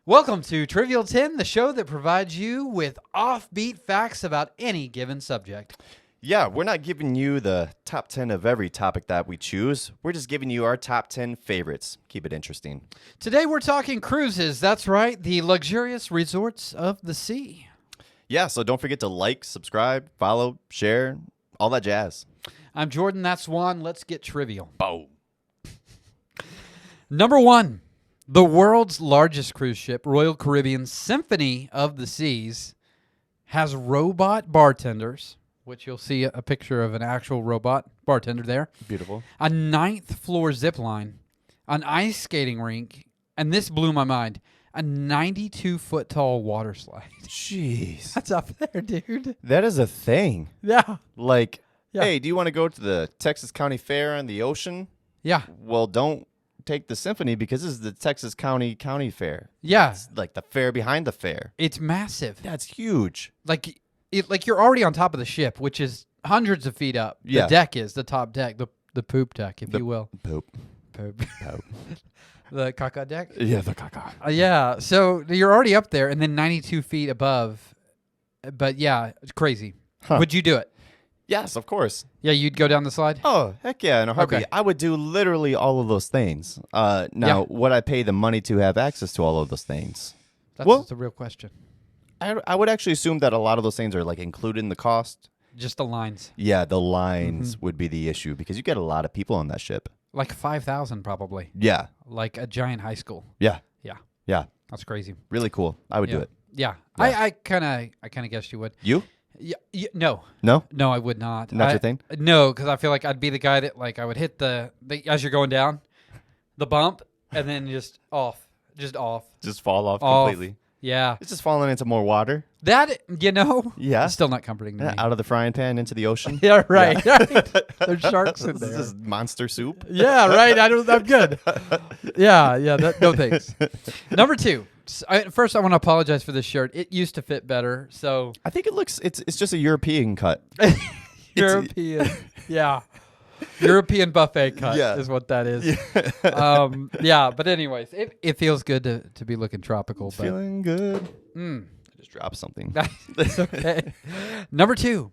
Welcome to Trivial 10, the show that provides you with offbeat facts about any given subject. Yeah, we're not giving you the top 10 of every topic that we choose. We're just giving you our top 10 favorites. Keep it interesting. Today we're talking cruises. That's right, the luxurious resorts of the sea. Yeah, so don't forget to like, subscribe, follow, share, all that jazz. I'm Jordan, that's Juan. Let's get trivial. Boom. Number 1. The world's largest cruise ship, Royal Caribbean Symphony of the Seas, has robot bartenders, which you'll see a picture of an actual robot bartender there. Beautiful. A 9th floor zip line, an ice skating rink, and this blew my mind, a 92-foot tall water slide. Jeez. That's up there, dude. That is a thing. Yeah. Like, Yeah. hey, do you want to go to the Texas County Fair on the ocean? Yeah. Well, don't take the Symphony because this is the Texas County Fair. Yeah. It's like the fair behind the fair. It's massive. That's huge. Like you're already on top of the ship, which is hundreds of feet up. Yeah. The deck is the top deck, the poop deck, if you will. Poop. Poop. Poop. The caca deck? Yeah, the caca. Yeah. So you're already up there and then 92 feet above. But yeah, it's crazy. Huh. Would you do it? Yes, of course. Yeah, you'd go down the slide? Oh, heck yeah, in a heartbeat. Okay. I would do literally all of those things. Now, would I pay the money to have access to all of those things? That's the real question. I would actually assume that a lot of those things are like included in the cost. Just the lines. Yeah, the lines would be the issue because you get a lot of people on that ship. Like 5,000 probably. Yeah. Like a giant high school. Yeah. Yeah. Yeah. That's crazy. Really cool. I would do it. Yeah. Yeah. I kind of guessed you would. You? Yeah, no. No? No, I would not. Not your thing? No, because I feel like I'd be the guy that I would hit the as you're going down, the bump, and then just off. Just fall off completely. Yeah. It's just falling into more water. That, Yeah. it's still not comforting to me. Out of the frying pan into the ocean. Yeah, right. Right. There's sharks in there. This is monster soup. Yeah, right. I'm good. Yeah. No thanks. Number 2. First, I want to apologize for this shirt. It used to fit better, so I think it's just a European cut. European, yeah, European buffet cut is what that is. Yeah. But anyways, it feels good to be looking tropical. But Feeling good. I just dropped something. It's okay. Number 2,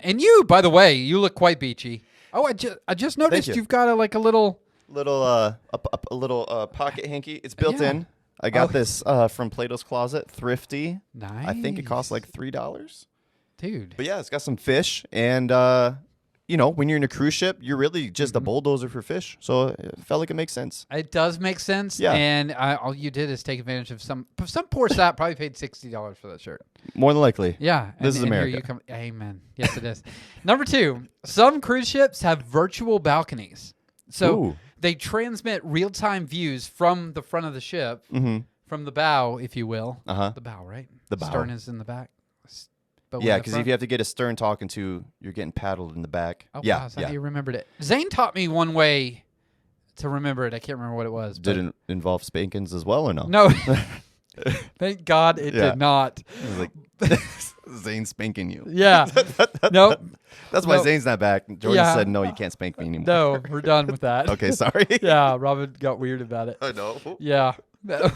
and you, by the way, you look quite beachy. Oh, I just noticed you. you've got a little pocket hanky. It's built in. I got this from Plato's Closet, thrifty. Nice. I think it costs like $3. Dude. But yeah, it's got some fish, and when you're in a cruise ship, you're really just a bulldozer for fish. So it felt like it makes sense. It does make sense. Yeah. And all you did is take advantage of some poor sap probably paid $60 for that shirt. More than likely. Yeah. This is America. Here you come. Amen. Yes, it is. Number 2, some cruise ships have virtual balconies. So they transmit real-time views from the front of the ship, from the bow, if you will. Uh-huh. The bow, right? The bow. Stern is in the back. But Yeah, because if you have to get a stern talking to, you're getting paddled in the back. Oh, yeah, wow, so you remembered it. Zane taught me one way to remember it. I can't remember what it was. Did it involve spankings as well or no? No. Thank God it did not. It was like, Zane's spanking you. Yeah. Nope. That's why No. Zane's not back. Jordan said, no, you can't spank me anymore. No, we're done with that. Okay, sorry. Yeah, Robin got weird about it. I know. Yeah,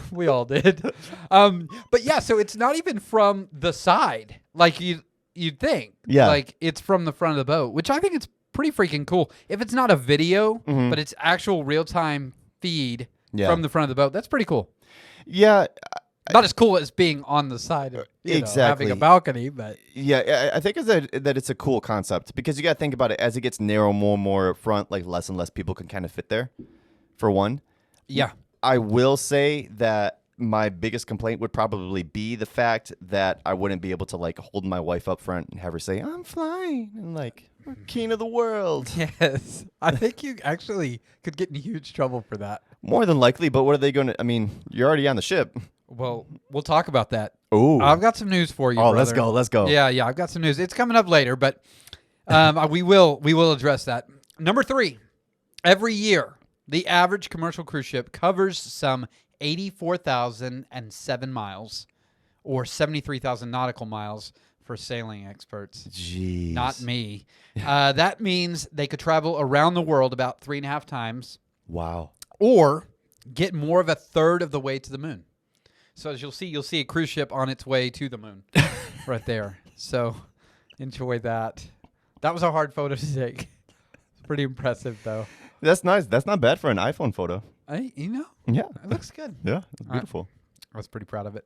we all did. But yeah, so it's not even from the side like you'd think. Yeah. Like it's from the front of the boat, which I think it's pretty freaking cool. If it's not a video, but it's actual real-time feed from the front of the boat, that's pretty cool. Yeah. Not as cool as being on the side of having a balcony, but yeah, I think that it's a cool concept because you got to think about it as it gets narrow more and more up front, like less and less people can kind of fit there. For one, yeah, I will say that my biggest complaint would probably be the fact that I wouldn't be able to hold my wife up front and have her say, "I'm flying," and we're king of the world. Yes, I think you actually could get in huge trouble for that. More than likely, but what are they going to? I mean, you're already on the ship. Well, we'll talk about that. Oh, I've got some news for you. Oh, brother. let's go. Yeah, I've got some news. It's coming up later, but we will address that. Number 3, every year the average commercial cruise ship covers some 84,007 miles, or 73,000 nautical miles for sailing experts. Jeez, Not me. That means they could travel around the world about 3.5 times. Wow. Or get more of a third of the way to the moon. So as you'll see a cruise ship on its way to the moon, right there. So enjoy that. That was a hard photo to take. It's pretty impressive, though. That's nice. That's not bad for an iPhone photo. Yeah, it looks good. Yeah, it's beautiful. I was pretty proud of it.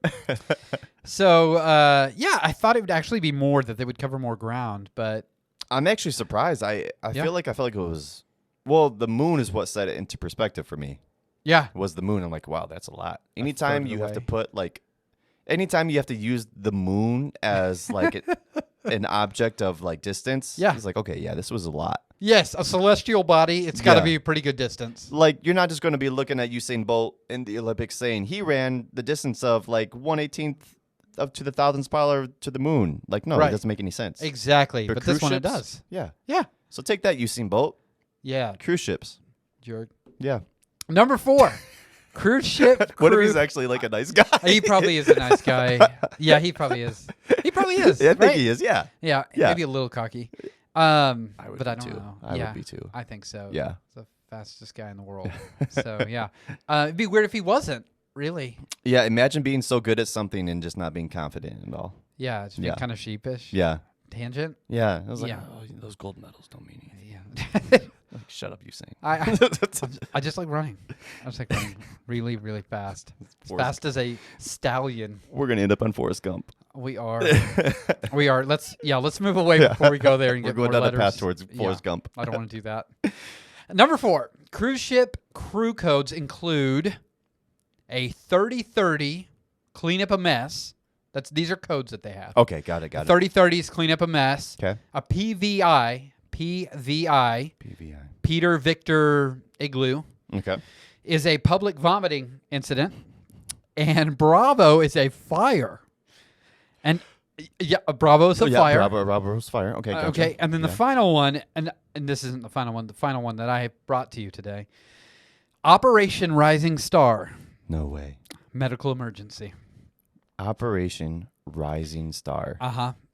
So, I thought it would actually be more, that they would cover more ground, but I'm actually surprised. I feel like it was, well, the moon is what set it into perspective for me. yeah, Was the moon. I'm like, wow, that's a lot. Anytime third you have to away. put anytime you have to use the moon as like an object of like distance, Yeah. it's like, okay, yeah, this was a lot. yes, a celestial body. It's got to Yeah. be a pretty good distance. Like, you're not just going to be looking at Usain Bolt in the Olympics saying he ran the distance of like 1/18th up to the thousandth power to the moon. Like, no, Right. it doesn't make any sense. Exactly, but this cruise one it ships, does. Yeah. Yeah, So take that, Usain Bolt. yeah, Cruise ships. jerk. Yeah. Number 4, cruise ship. What if crew- he's actually like a nice guy? He probably is a nice guy. Yeah, he probably is. He probably is. Yeah, I think right? he is. Yeah. Yeah, Yeah. maybe a little cocky. I would But I be don't too. know. I yeah, would be too. I think so. Yeah. He's the fastest guy in the world. So yeah, it'd be weird if he wasn't. Really. Yeah. Imagine being so good at something and just not being confident at all. Yeah, it's being Yeah. kind of sheepish. Yeah. Tangent. Yeah. I was like, Yeah. oh, those gold medals don't mean anything. Yeah. Like, shut up, Usain. I just like running. I just like running really, really fast. As Forrest- fast as a stallion. We're gonna end up on Forrest Gump. We are. We are. Let's move away Yeah. before we go there and We're get going more down letters. the path towards Forrest Yeah, Gump. I don't want to do that. Number 4, cruise ship crew codes include a 30-30 clean up a mess. These are codes that they have. Okay, got it. 30-30 is clean up a mess. Okay. A PVI, PVI. Peter Victor Igloo, Okay. is a public vomiting incident, and Bravo is a fire. And Bravo is a fire. Bravo's fire. Okay. Gotcha. Okay, and then the Yeah. final one, and this isn't the final one. The final one that I brought to you today, Operation Rising Star, No way. medical emergency. Operation Rising Star.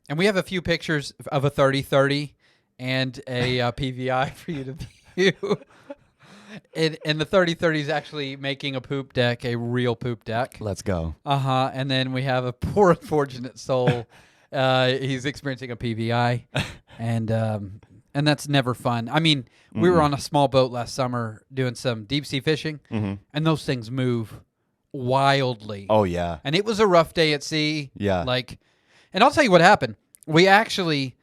And we have a few pictures of a 30-30 and a PVI for you to view. And the 30-30 is actually making a poop deck, a real poop deck. Let's go. And then we have a poor unfortunate soul. He's experiencing a PVI, and that's never fun. I mean, we were on a small boat last summer doing some deep sea fishing, and those things move wildly. Oh yeah. And it was a rough day at sea. Yeah. And I'll tell you what happened. We actually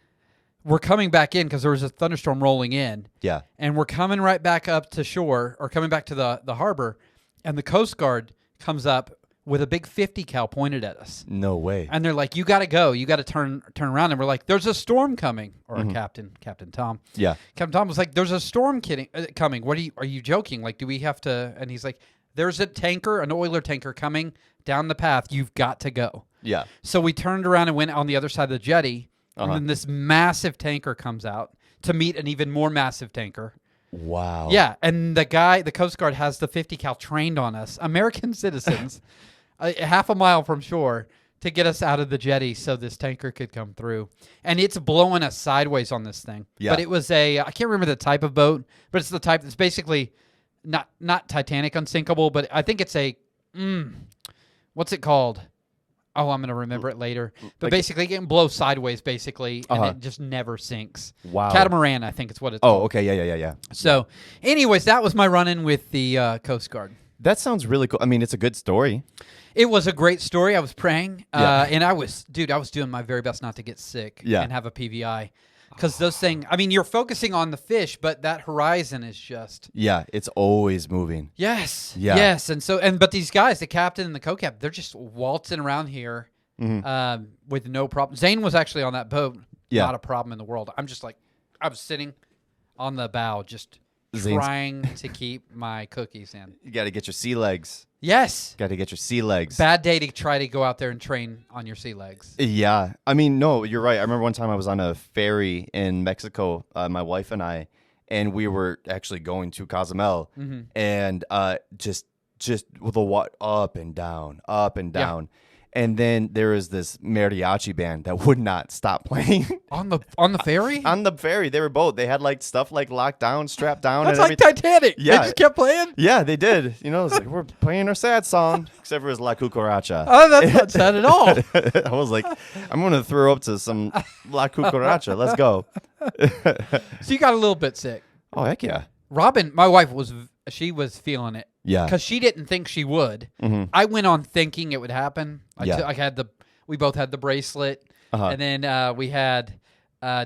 were coming back in because there was a thunderstorm rolling in. Yeah. And we're coming right back up to shore, or coming back to the harbor, and the Coast Guard comes up with a big 50 cal pointed at us. No way. And they're like, you got to go. You got to turn around. And we're like, there's a storm coming. Or our Captain Tom. Yeah. Captain Tom was like, there's a storm coming. Are you joking? Like, do we have to? And he's like, there's a tanker, an oiler tanker coming down the path. You've got to go. Yeah. So we turned around and went on the other side of the jetty. And then this massive tanker comes out to meet an even more massive tanker. Wow. Yeah. And the Coast Guard has the 50 cal trained on us, American citizens, half a mile from shore, to get us out of the jetty so this tanker could come through. And it's blowing us sideways on this thing. Yeah. But it was I can't remember the type of boat, but it's the type that's basically not Titanic unsinkable, but I think it's what's it called? Oh, I'm going to remember it later. But basically, it can blow sideways, basically, and it just never sinks. Wow. Catamaran, I think it's what it's called. Oh, okay. Yeah. So, anyways, that was my run-in with the Coast Guard. That sounds really cool. I mean, it's a good story. It was a great story. I was praying, Yeah. and I was doing my very best not to get sick Yeah. and have a PVI. Because those things, I mean, you're focusing on the fish, but that horizon is just... Yeah, it's always moving. Yes. Yeah. Yes. But these guys, the captain and the co-captain, they're just waltzing around here with no problem. Zane was actually on that boat. Yeah. Not a problem in the world. I'm just like, I was sitting on the bow just Zane's- trying to keep my cookies in. You got to get your sea legs. Yes. Got to get your sea legs. Bad day to try to go out there and train on your sea legs. Yeah. I mean, no, you're right. I remember one time I was on a ferry in Mexico, my wife and I, and we were actually going to Cozumel, and just with the water up and down, And then there was this mariachi band that would not stop playing On the ferry? on the ferry. They were both. They had like stuff like locked down, strapped down. That's and like everything. Titanic. Yeah. They just kept playing. Yeah, they did. You know, it's like we're playing our sad song, except for his La Cucaracha. Oh, that's not sad at all. I was like, I'm going to throw up to some La Cucaracha. Let's go. So you got a little bit sick. Oh, heck yeah. Robin, my wife, was feeling it. Yeah. Because she didn't think she would. Mhm. I went on thinking it would happen. Yeah. We both had the bracelet, Uh-huh. and then we had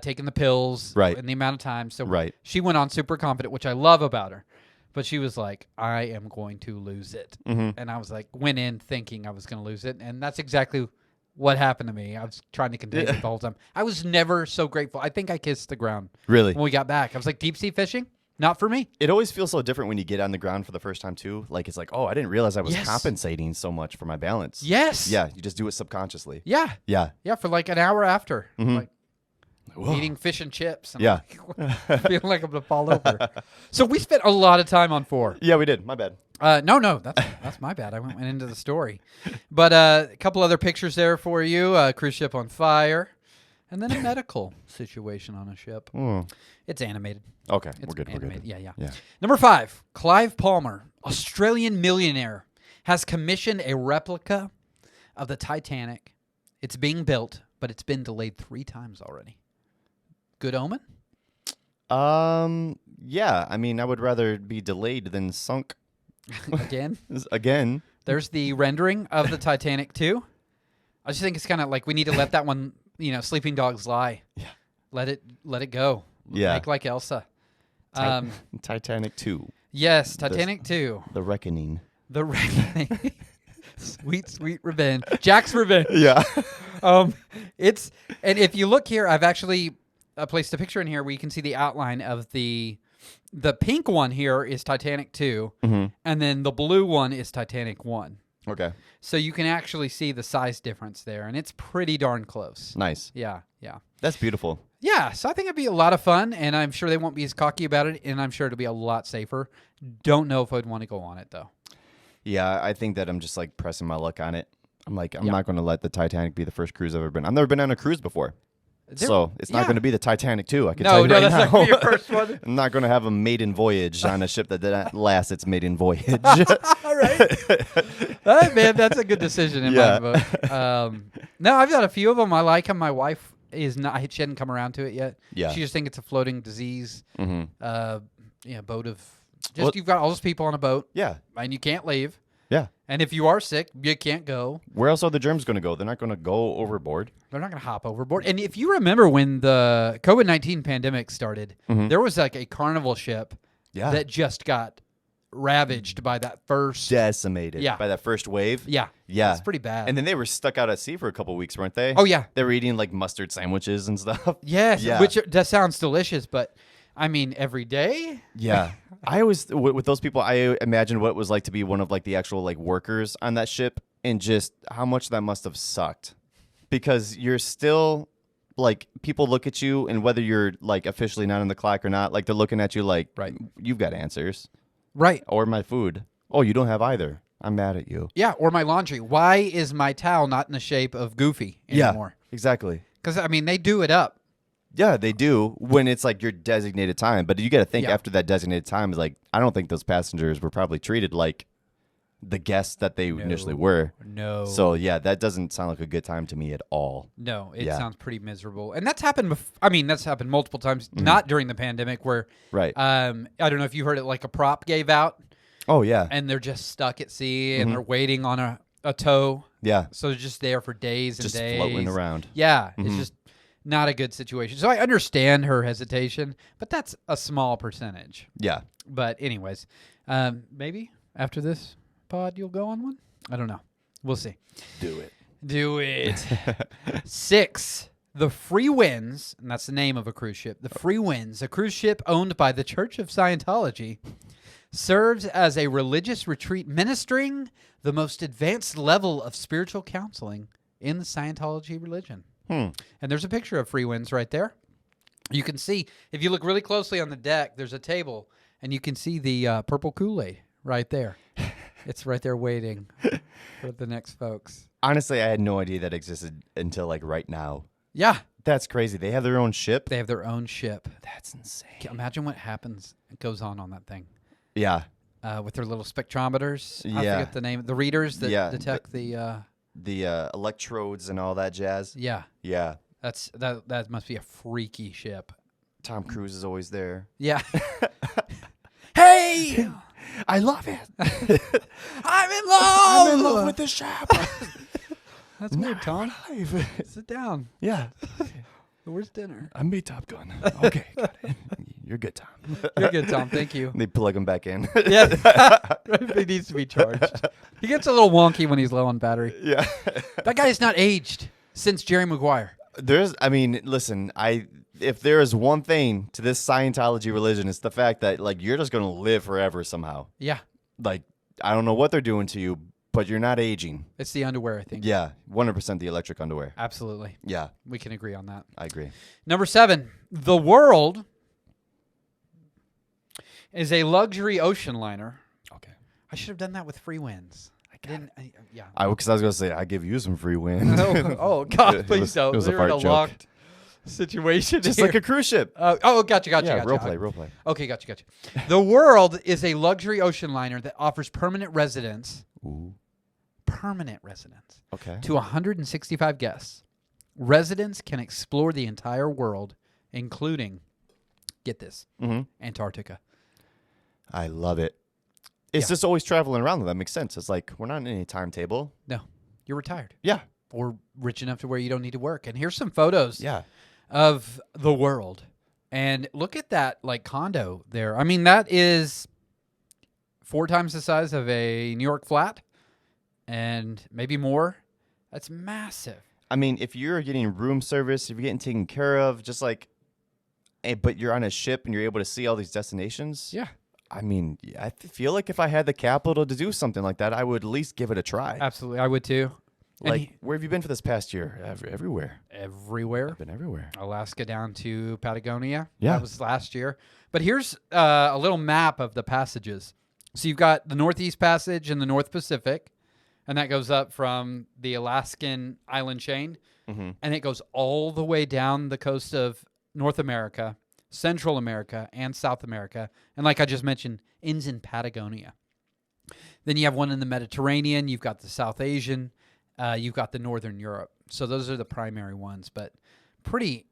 taken the pills Right. in the amount of time. So Right. she went on super confident, which I love about her. But she was like, I am going to lose it. Mhm. And I was like, went in thinking I was going to lose it. And that's exactly what happened to me. I was trying to contain it the whole time. I was never so grateful. I think I kissed the ground Really? when we got back. I was like, deep sea fishing? Not for me. It always feels so different when you get on the ground for the first time, too. Like, it's like, oh, I didn't realize I was Yes. compensating so much for my balance. Yes. Yeah, you just do it subconsciously. Yeah. Yeah. Yeah, for like an hour after. Mhm. Like Whoa. eating fish and chips. And Yeah. feeling like I'm going to fall over. So we spent a lot of time on 4. Yeah, we did. My bad. No, that's my bad. I went into the story. But a couple other pictures there for you. Cruise ship on fire. And then a medical situation on a ship. Mm. It's animated. Okay, It's we're good. animated. We're good. Yeah. Yeah. Number 5, Clive Palmer, Australian millionaire, has commissioned a replica of the Titanic. It's being built, but it's been delayed 3 times already. Good omen? Yeah. I mean, I would rather be delayed than sunk Again? again. There's the rendering of the Titanic too. I just think it's kind of like we need to let that one, sleeping dogs lie. Yeah. Let it go. Yeah. Make like Elsa. Titanic 2, Yes, Titanic 2. The Reckoning. The Reckoning. Sweet, sweet revenge. Jack's revenge. Yeah. And if you look here, I've actually placed a picture in here where you can see the outline of the pink one here is Titanic 2, Mhm. and then the blue one is Titanic 1. Okay. So you can actually see the size difference there, and it's pretty darn close. Nice. Yeah. That's beautiful. Yeah, so I think it'd be a lot of fun, and I'm sure they won't be as cocky about it, and I'm sure it'll be a lot safer. Don't know if I'd want to go on it, though. Yeah, I think that I'm just like pressing my luck on it. I'm like, I'm Yeah. not going to let the Titanic be the first cruise I've ever been. I've never been on a cruise before. So it's not yeah. going to be the Titanic 2. I can No, tell you right that's now. not going to be your first one. I'm not going to have a maiden voyage on a ship that did not last its maiden voyage. All right. All right, man, that's a good decision in Yeah. my book. No, I've got a few of them. I like them. My wife is not. She hadn't come around to it yet. Yeah. She just thinks it's a floating disease. Mm-hmm. Boat of. Just Well- you've got all those people on a boat, Yeah. and you can't leave. Yeah. And if you are sick, you can't go. Where else are the germs going to go? They're not going to go overboard. They're not going to hop overboard. And if you remember when the COVID-19 pandemic started, Mhm. there was like a Carnival ship Yeah. that just got ravaged by that first. Decimated Yeah. by that first wave. Yeah. Yeah. It's pretty bad. And then they were stuck out at sea for a couple weeks, weren't they? Oh, yeah. They were eating like mustard sandwiches and stuff. Yes. Yeah. Which that sounds delicious, but I mean, every day? Yeah. I always, with those people, I imagine what it was like to be one of like the actual like workers on that ship and just how much that must have sucked. Because you're still like, people look at you and whether you're like officially not on the clock or not, like they're looking at you like, Right. You've got answers. Right. Or my food. Oh, you don't have either. I'm mad at you. Yeah. Or my laundry. Why is my towel not in the shape of Goofy anymore? Exactly. Because, I mean, they do it up. Yeah, they do when it's like your designated time. But you got to think Yeah. after that designated time is like, I don't think those passengers were probably treated like the guests that they initially were. No. So yeah, that doesn't sound like a good time to me at all. No, it Yeah. sounds pretty miserable. And that's happened that's happened multiple times, not during the pandemic where Right. I don't know if you heard it, like a prop gave out Oh yeah. and they're just stuck at sea and they're waiting on a tow. Yeah. So they're just there for days and Just days. floating around. Yeah, it's just not a good situation. So I understand her hesitation, but that's a small percentage. Yeah. But anyways, maybe after this pod you'll go on one? I don't know. We'll see. Do it. Do it. 6. The Free Winds, and that's the name of a cruise ship. The Free Winds, a cruise ship owned by the Church of Scientology, serves as a religious retreat ministering the most advanced level of spiritual counseling in the Scientology religion. And there's a picture of Free Winds right there. You can see, if you look really closely on the deck, there's a table, and you can see the purple Kool-Aid right there. It's right there waiting for the next folks. Honestly, I had no idea that existed until like right now. Yeah. That's crazy. They have their own ship. They have their own ship. That's insane. Imagine what happens. It goes on that thing. Yeah. With their little spectrometers. I Yeah. forget the name. The readers that Yeah, detect the. The electrodes and all that jazz. Yeah. Yeah. That must be a freaky ship. Tom Cruise is always there. Yeah. Hey! I love it. I'm in love! I'm in love with the ship. That's weird, Tom. Sit down. Yeah. Where's dinner? I'm me, Top Gun. Okay. Got it. You're good, Tom. You're good, Tom. Thank you. They plug him back in. Yeah. He needs to be charged. He gets a little wonky when he's low on battery. Yeah. That guy is not aged since Jerry Maguire. Listen, if there is one thing to this Scientology religion, it's the fact that like you're just gonna live forever somehow. Yeah. Like I don't know what they're doing to you, but you're not aging. It's the underwear, I think. Yeah, 100% the electric underwear. Absolutely. Yeah, We can agree on that. I agree. Number 7, the world is a luxury ocean liner. Okay. I should have done that with free winds. Yeah. Because I was gonna say I give you some free win. Oh, God, It please was- don't. it was a They're in fart a joke. locked situation. Just here. like a cruise ship. Gotcha. Yeah, role play. Okay, gotcha. The world is a luxury ocean liner that offers permanent residence. Ooh. Permanent residence. Okay. To 165 guests. Residents can explore the entire world, including, get this, Antarctica. I love it. It's just always traveling around. That makes sense. It's like we're not in any timetable. No, you're retired. Yeah. Or rich enough to where you don't need to work. And here's some photos Yeah. of the world. And look at that like condo there. I mean, that is 4 times the size of a New York flat and maybe more. That's massive. I mean, if you're getting room service, if you're getting taken care of, just like, but you're on a ship and you're able to see all these destinations. Yeah. I mean, I feel like if I had the capital to do something like that, I would at least give it a try. Absolutely. I would too. Like, where have you been for this past year? Everywhere. Everywhere. I've been everywhere. Alaska down to Patagonia. Yeah. That was last year. But here's a little map of the passages. So you've got the Northeast Passage in the North Pacific, and that goes up from the Alaskan island chain, and it goes all the way down the coast of North America, Central America, and South America. And like I just mentioned, ends in Patagonia. Then you have one in the Mediterranean. You've got the South Asian. You've got the Northern Europe. So those are the primary ones, but pretty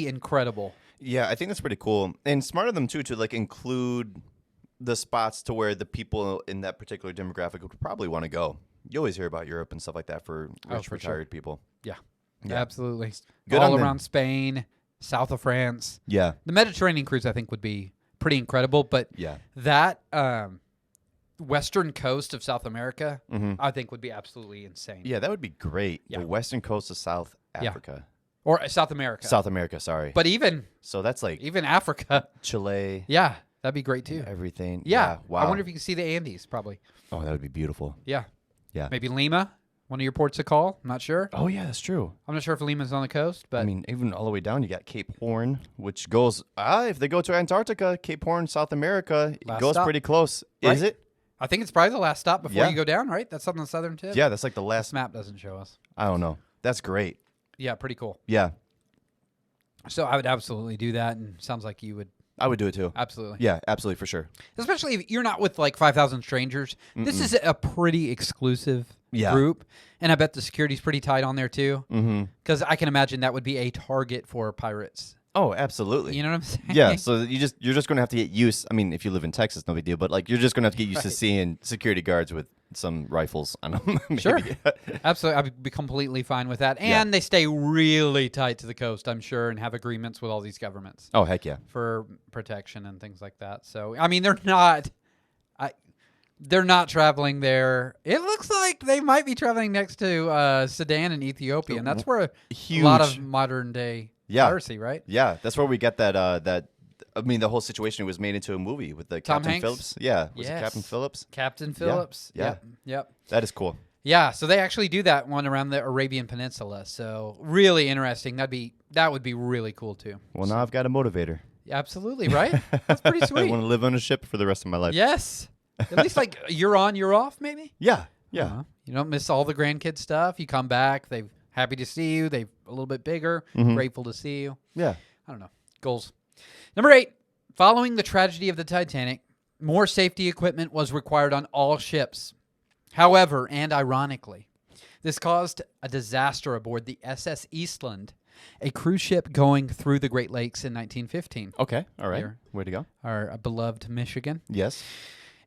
incredible. Yeah, I think that's pretty cool. And smart of them, too, to like include the spots to where the people in that particular demographic would probably want to go. You always hear about Europe and stuff like that for rich, retired people. Yeah, Yeah. absolutely. Good all on them. around Spain, south of France. Yeah. The Mediterranean cruise, I think, would be pretty incredible. But Yeah. that western coast of South America, I think, would be absolutely insane. Yeah, that would be great. Yeah. The western coast of South Yeah. Africa. Or South America. South America, sorry. But even So that's like Africa. Chile, Yeah, that'd be great too. everything. Yeah. Wow. I wonder if you can see the Andes, probably. Oh, that would be beautiful. Yeah. Yeah. Maybe Lima, one of your ports of call. I'm not sure. Oh, yeah, that's true. I'm not sure if Lima's on the coast, but I mean, even all the way down, you got Cape Horn, which goes, if they go to Antarctica, Cape Horn, South America, it Last goes stop. pretty close. Right. Is it? I think it's probably the last stop before Yeah. you go down, right? That's on the southern tip. Yeah, that's like the This last. map doesn't show us. I don't know. That's great. Yeah, pretty cool. Yeah, So I would absolutely do that, and sounds like you would I would do it too. absolutely. Yeah, absolutely, for sure. Especially if you're not with like 5,000 strangers. This is a pretty exclusive Yeah. group, and I bet the security's pretty tight on there too. Mm-hmm. Because I can imagine that would be a target for pirates. Oh, absolutely. You know what I'm saying? Yeah, so you're just going to have to get used. I mean, if you live in Texas, no big deal. But like, you're just going to have to get used to seeing security guards with some rifles on them. maybe. Sure. Absolutely. I'd be completely fine with that. And Yeah. they stay really tight to the coast, I'm sure, and have agreements with all these governments Oh, heck yeah. for protection and things like that. So, I mean, they're not traveling there. It looks like they might be traveling next to Sudan and Ethiopia, and that's where a lot of modern day piracy, right? Yeah, that's where we get that. I mean, the whole situation was made into a movie with the Tom Captain Hanks? Phillips. Yeah, was it Yes. Captain Phillips? Captain Phillips. Yeah. Yep. That is cool. Yeah, so they actually do that one around the Arabian Peninsula. So really interesting. That would be really cool too. Well, now I've got a motivator. Absolutely, right? That's pretty I sweet. want to live on a ship for the rest of my life. Yes. At least like you're on, you're off, maybe. Yeah. Yeah. You don't miss all the grandkid stuff. You come back, they're happy to see you. They're a little bit bigger, grateful to see you. Yeah. I don't know. Goals. Number 8. Following the tragedy of the Titanic, more safety equipment was required on all ships. However, and ironically, this caused a disaster aboard the SS Eastland, a cruise ship going through the Great Lakes in 1915. Okay. All right. Here. Way to go. Our beloved Michigan. Yes.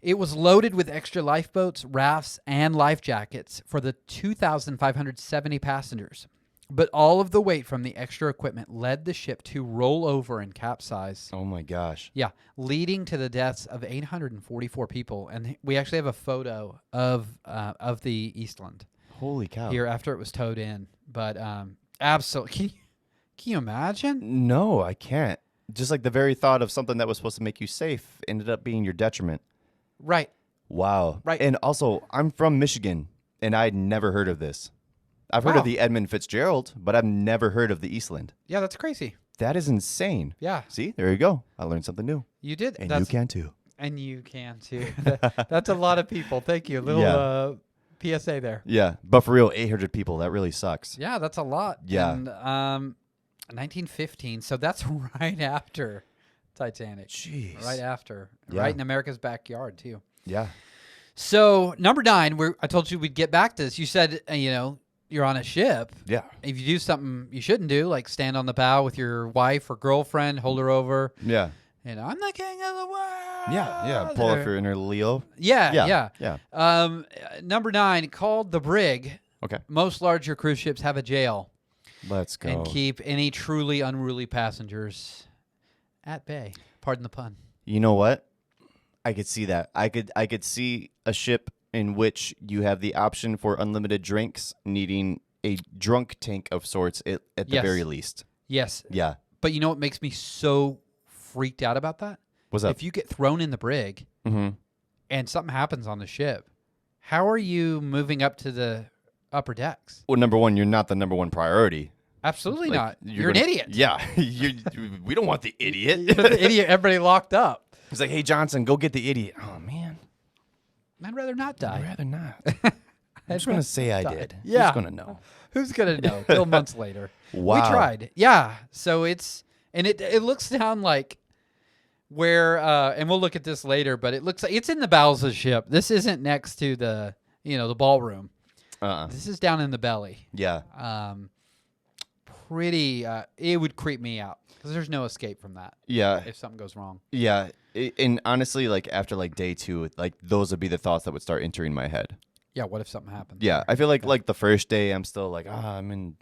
It was loaded with extra lifeboats, rafts, and life jackets for the 2,570 passengers. But all of the weight from the extra equipment led the ship to roll over and capsize. Oh my gosh. Yeah, leading to the deaths of 844 people. And we actually have a photo of the Eastland Holy cow. here after it was towed in. But absolutely, can you imagine? No, I can't. Just like the very thought of something that was supposed to make you safe ended up being your detriment. Right. Wow. Right. And also, I'm from Michigan, and I'd never heard of this. I've heard of the Edmund Fitzgerald, but I've never heard of the Eastland. Yeah, that's crazy. That is insane. Yeah. See, there you go. I learned something new. You did. And you can too. And you can too. That's a lot of people. Thank you. Little PSA there. Yeah. But for real, 800 people, that really sucks. Yeah, that's a lot. Yeah. And 1915. So that's right after Titanic. Jeez. Right after. Yeah. Right in America's backyard too. Yeah. So number 9, I told you we'd get back to this. You said, you're on a ship. Yeah. If you do something you shouldn't do, like stand on the bow with your wife or girlfriend, hold her over. Yeah. I'm the king of the world. Yeah. Yeah. Pull up your inner Leo. Yeah. Yeah. Number 9, called the brig. Okay. Most larger cruise ships have a jail Let's go. and keep any truly unruly passengers at bay. Pardon the pun. You know what? I could see that. I could see a ship in which you have the option for unlimited drinks, needing a drunk tank of sorts at the Yes. very least. Yes. Yeah. But you know what makes me so freaked out about that? What's up? If you get thrown in the brig and something happens on the ship, how are you moving up to the upper decks? Well, number one, you're not the number one priority. Absolutely not. You're gonna- an idiot. Yeah. We don't want the idiot. You're the idiot. Everybody locked up. He's like, hey, Johnson, go get the idiot. Oh, man. I'd rather not die. I'd rather not. I'm just going to say I did. Yeah. Who's going to know? Who's gonna know? Till months later. Wow. We tried. Yeah. So it looks down like where and we'll look at this later, but it looks like it's in the bowels of the ship. This isn't next to the the ballroom. This is down in the belly. Yeah. Pretty it would creep me out because there's no escape from that. Yeah. If something goes wrong. Yeah. And honestly, like after like day 2, like those would be the thoughts that would start entering my head. Yeah, what if something happens? Yeah, I feel like the first day I'm still like, I'm in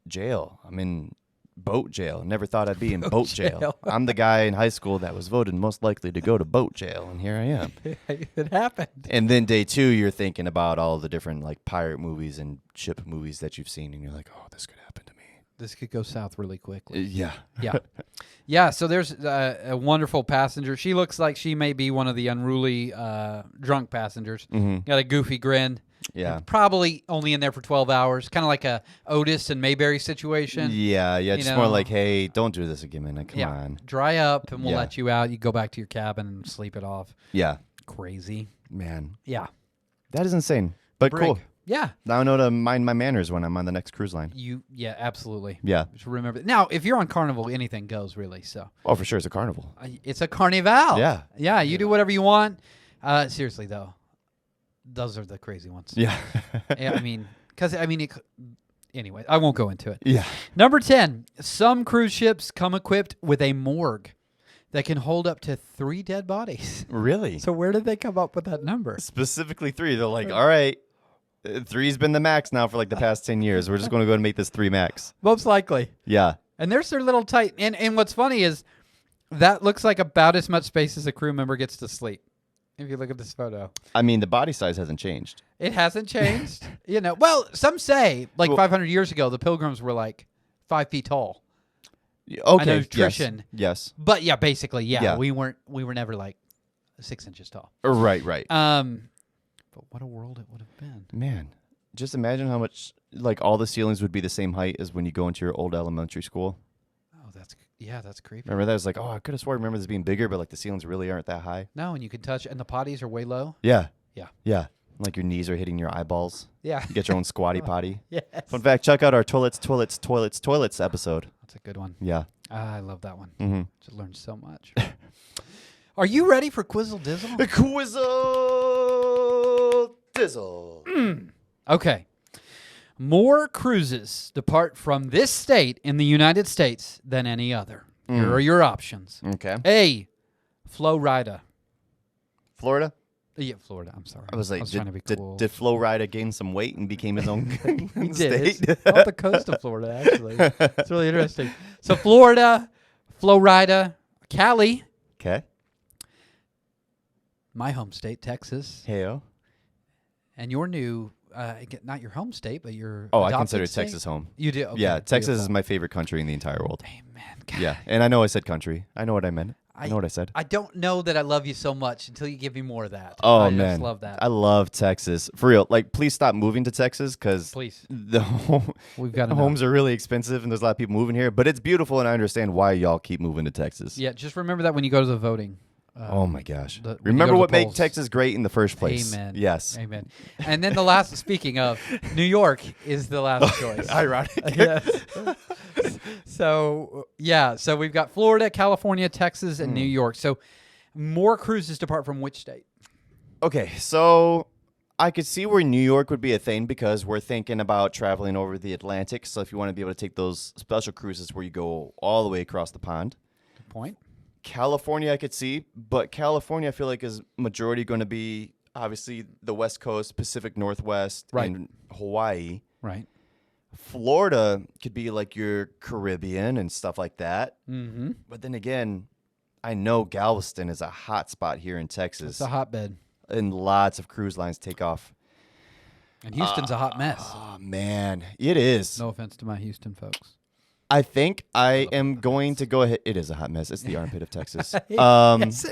jail. I'm in boat jail. Never thought I'd be in boat jail. I'm the guy in high school that was voted most likely to go to boat jail, and here I am. It happened. And then day 2, you're thinking about all the different like pirate movies and ship movies that you've seen, and you're like, oh, this could happen to me. This could go south really quickly. Yeah. Yeah. Yeah, so there's a wonderful passenger. She looks like she may be one of the unruly drunk passengers. Got a goofy grin. Yeah. Probably only in there for 12 hours. Kind of like a Otis and Mayberry situation. Yeah, just more like, hey, don't do this again, man. Come on. Dry up and we'll Yeah. let you out. You go back to your cabin and sleep it off. Yeah. Crazy. Man. Yeah. That is insane. But Brig. cool. Yeah. Now I know to mind my manners when I'm on the next cruise line. Yeah, absolutely. Yeah. Just remember. Now, if you're on Carnival, anything goes, really. So Oh, for sure. It's a carnival. it's a Carnival. Yeah. Yeah, you do whatever you want. Seriously, though, those are the crazy ones. Yeah. Yeah, anyway, I won't go into it. Yeah. Number 10, some cruise ships come equipped with a morgue that can hold up to 3 dead bodies. Really? So where did they come up with that number? Specifically 3. They're like, all right, 3's been the max now for like the past 10 years. We're just going to go and make this 3 max. Most likely. Yeah. And there's their little tight. And what's funny is that looks like about as much space as a crew member gets to sleep. If you look at this photo, I mean, the body size hasn't changed. it hasn't changed. Well, some say like 500 years ago, the Pilgrims were like 5 feet tall. Okay. I know nutrition. Yes. But yeah, basically, Yeah. we were never like 6 inches tall. Right. But what a world it would have been. Man, just imagine how much like all the ceilings would be the same height as when you go into your old elementary school. Oh, Yeah, that's creepy. Remember that? I was like, oh, I could have swore I remember this being bigger, but like the ceilings really aren't that high. No, and you can touch, and the potties are way low. Yeah. Yeah. Yeah. Like your knees are hitting your eyeballs. Yeah. You get your own squatty potty. Yes. Fun fact, check out our toilets episode. That's a good one. Yeah. I love that one. Mm-hmm. Just learned so much. Are you ready for Quizzle Dizzle? Quizzle Dizzle. Okay. More cruises depart from this state in the United States than any other. Here are your options. Okay. A. Florida. Florida? Yeah, Florida. I'm sorry. I was like, trying to be cool. did Flo Rida gain some weight and became his own He state? did. It's off the coast of Florida, actually. It's really interesting. So Florida, Florida, Cali, Okay. my home state, Texas, Heyo. and your new, not your home state, but your Oh, I adopted consider state? Texas home. You do? Okay, Yeah, Texas is beautiful. my favorite country in the entire world. Amen. God, Yeah, and I know I said country. I know what I meant. I know what I said. I don't know that I love you so much until you give me more of that. Oh, I man. just love that. I love Texas. For real. Like, please stop moving to Texas because Please. the We've got to homes are really expensive and there's a lot of people moving here. But it's beautiful and I understand why y'all keep moving to Texas. Yeah, just remember that when you go to the voting. Oh, my gosh. when you Remember go to what the made polls. Texas great in the first place. Amen. Yes. Amen. And then the last, speaking of, New York is the last choice. Ironic. Yes. So we've got Florida, California, Texas, and New York. So more cruises depart from which state? Okay, so I could see where New York would be a thing because we're thinking about traveling over the Atlantic. So if you want to be able to take those special cruises where you go all the way across the pond. Good point. California I could see, but California I feel like is majority going to be obviously the West Coast, Pacific Northwest, Right. and Hawaii. Right. Florida could be like your Caribbean and stuff like that. Mm-hmm. But then again, I know Galveston is a hot spot here in Texas, It's a hotbed. and lots of cruise lines take off. And Houston's a hot mess. Oh man, it is. No offense to my Houston folks. I think I am going to go ahead. It is a hot mess. It's the armpit of Texas. Yes,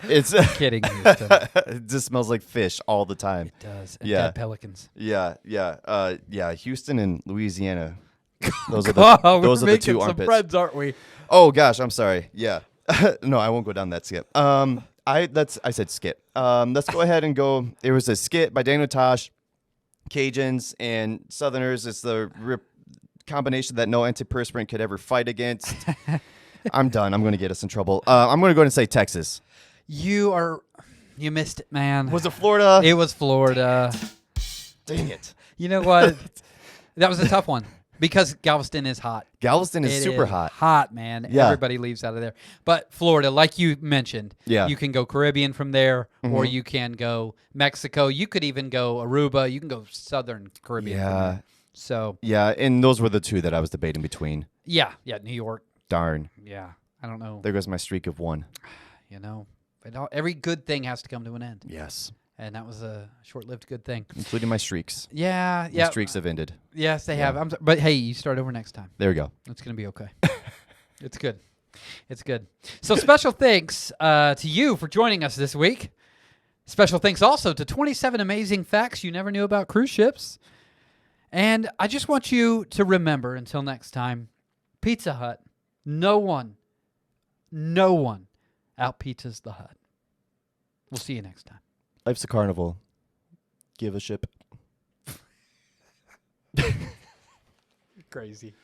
It's kidding, Houston. it just smells like fish all the time. It does. And Yeah. dead pelicans. Yeah. Houston and Louisiana. Those are Oh, those we're are the making two some armpits. friends, aren't we? Oh gosh, I'm sorry. Yeah. No, I won't go down that skip. I said skip. Let's go ahead and go. It was a skit by Daniel Tosh, Cajuns and Southerners. It's the combination that no antiperspirant could ever fight against. I'm done. I'm going to get us in trouble. I'm going to go ahead and say Texas. You missed it, man. Was it Florida? It was Florida. Dang it. You know what? That was a tough one because Galveston is hot. Galveston is It super hot. Hot, man. Yeah. Everybody leaves out of there. But Florida, like you mentioned, Yeah. you can go Caribbean from there, or you can go Mexico. You could even go Aruba. You can go Southern Caribbean. From Yeah. there. So Yeah, and those were the two that I was debating between. yeah, New York. Darn. Yeah, I don't know. There goes my streak of one. You know, every good thing has to come to an end, Yes. and that was a short-lived good thing. Including my streaks. Yeah, My yeah. streaks have ended. Yes, they have. But hey, you start over next time. There we go. It's going to be okay. It's good. It's good. So special thanks to you for joining us this week. Special thanks also to 27 amazing facts you never knew about cruise ships. And I just want you to remember until next time, Pizza Hut, no one out pizzas the Hut. We'll see you next time. Life's a carnival. Give a ship. Crazy.